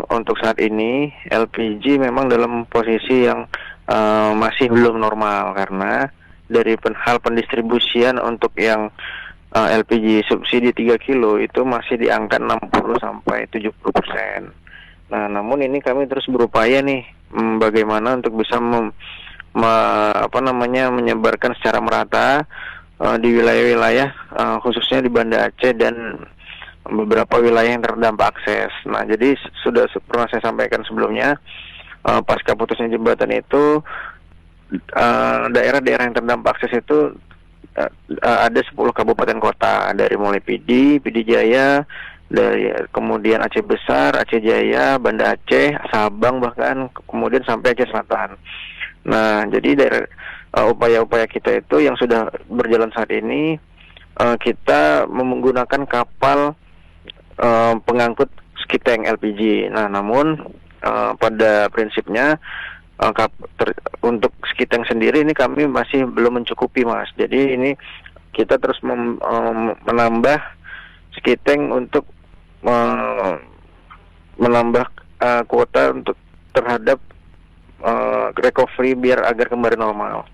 untuk saat ini LPG memang dalam posisi yang masih belum normal, karena dari hal pendistribusian untuk yang LPG subsidi 3 kilo itu masih di angka 60 sampai 70%. Nah, namun ini kami terus berupaya nih, bagaimana untuk bisa menyebarkan secara merata di wilayah-wilayah khususnya di Banda Aceh dan beberapa wilayah yang terdampak akses. Nah, jadi sudah pernah saya sampaikan sebelumnya, pasca putusnya jembatan itu daerah-daerah yang terdampak akses itu ada 10 kabupaten kota, dari mulai PD Jaya, dari kemudian Aceh Besar, Aceh Jaya, Banda Aceh, Sabang, bahkan kemudian sampai Aceh Selatan. Nah, jadi dari upaya-upaya kita itu yang sudah berjalan saat ini, kita menggunakan kapal pengangkut skiteng LPG. Nah, namun pada prinsipnya untuk skiteng sendiri ini kami masih belum mencukupi, Mas. Jadi ini kita terus menambah skiteng untuk menambah kuota untuk terhadap recovery biar agar kembali normal.